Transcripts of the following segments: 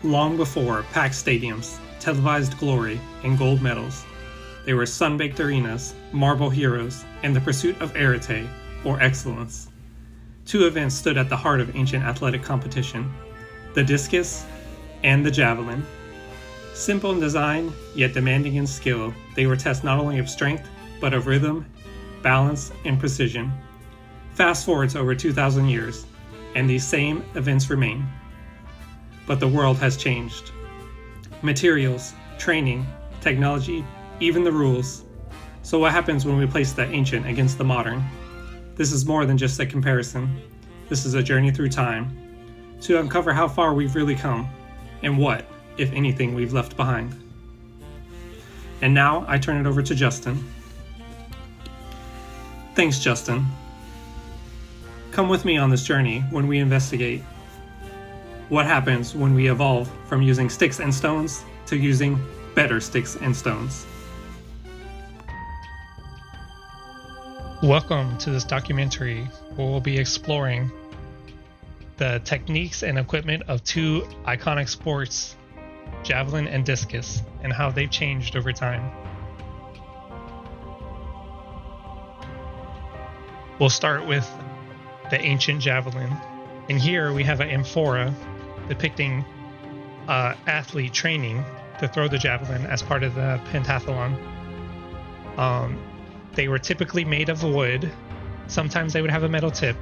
Long before packed stadiums, televised glory, and gold medals, they were sun-baked arenas, marble heroes, and the pursuit of arete, or excellence. Two events stood at the heart of ancient athletic competition: the discus and the javelin. Simple in design, yet demanding in skill, they were tests not only of strength, but of rhythm, balance, and precision. Fast forward to over 2,000 years, and these same events remain. But the world has changed. Materials, training, technology, even the rules. So what happens when we place the ancient against the modern? This is more than just a comparison. This is a journey through time, to uncover how far we've really come, and what, if anything, we've left behind. And now I turn it over to Justin. Thanks, Justin. Come with me on this journey when we investigate what happens when we evolve from using sticks and stones to using better sticks and stones. Welcome to this documentary where we'll be exploring the techniques and equipment of two iconic sports, javelin and discus, and how they've changed over time. We'll start with the ancient javelin. And here we have an amphora depicting athlete training to throw the javelin as part of the pentathlon. They were typically made of wood. Sometimes they would have a metal tip.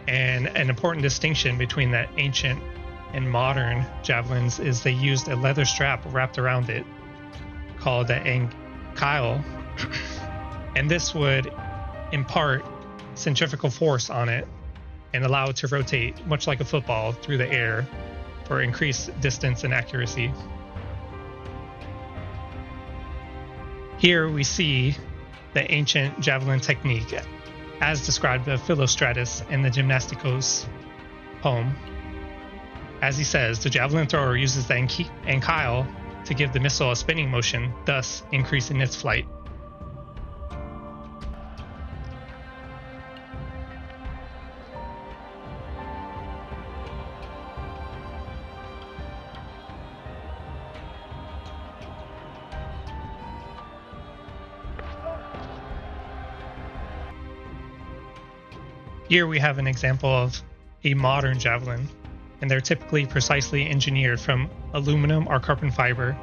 And an important distinction between the ancient and modern javelins is they used a leather strap wrapped around it called the ankyle. And this would impart centrifugal force on it and allow it to rotate, much like a football, through the air for increased distance and accuracy. Here we see the ancient javelin technique as described by Philostratus in the Gymnasticos poem. As he says, the javelin thrower uses the ankyle to give the missile a spinning motion, thus increasing its flight. Here we have an example of a modern javelin, and they're typically precisely engineered from aluminum or carbon fiber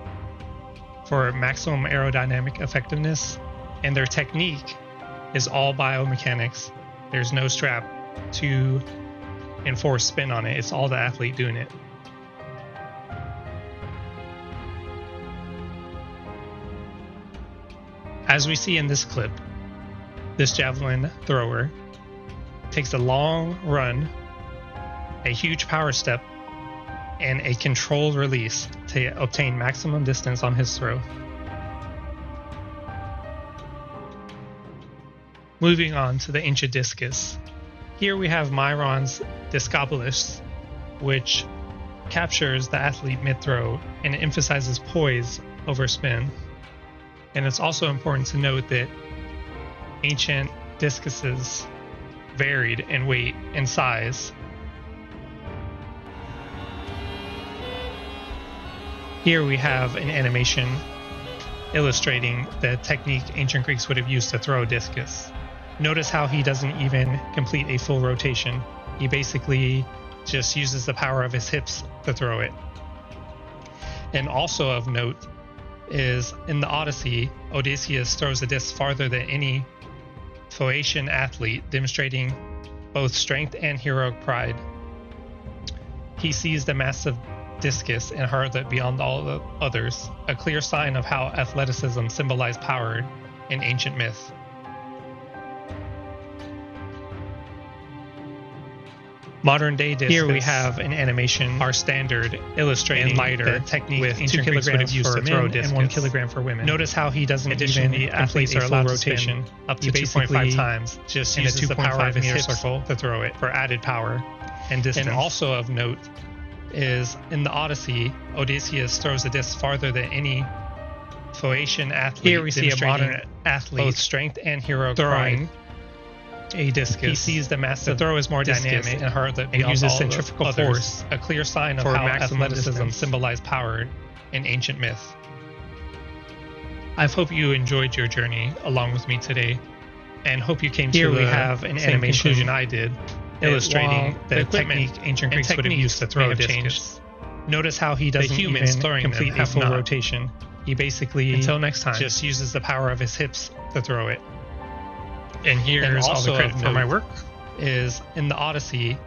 for maximum aerodynamic effectiveness, and their technique is all biomechanics. There's no strap to enforce spin on it. It's all the athlete doing it. As we see in this clip, this javelin thrower takes a long run, a huge power step, and a controlled release to obtain maximum distance on his throw. Moving on to the ancient discus. Here we have Myron's discobolus, which captures the athlete mid-throw and emphasizes poise over spin. And it's also important to note that ancient discuses varied in weight and size. Here we have an animation illustrating the technique ancient Greeks would have used to throw a discus. Notice how he doesn't even complete a full rotation. He basically just uses the power of his hips to throw it. And also of note is in the Odyssey, Odysseus throws a disc farther than any Phoenician athlete, demonstrating both strength and heroic pride. He sees the massive discus and hurls it beyond all the others, a clear sign of how athleticism symbolized power in ancient myth. Modern day discus. Here we have an animation, our standard, illustrating lighter technique with 2 kilograms for men and 1 kilogram for women. Notice how he doesn't even complete a full rotation up to 2.5 times, just uses the power of his hip circle to throw it for added power and distance. And also of note is in the Odyssey, Odysseus throws a disc farther than any Phoenician athlete. Here we see a modern athlete, both strength and heroic pride. a discus. He sees the massive throw is more dynamic and harder and uses centrifugal force, a clear sign of how athleticism symbolized power in ancient myth. I hope you enjoyed your journey along with me today, and hope you came to we have an animation conclusion I did, illustrating the technique ancient Greeks would have used to throw a discus. Notice how he doesn't even complete a full rotation. He basically, until next time, just uses the power of his hips to throw it. And here's all the credit for my work is in the Odyssey.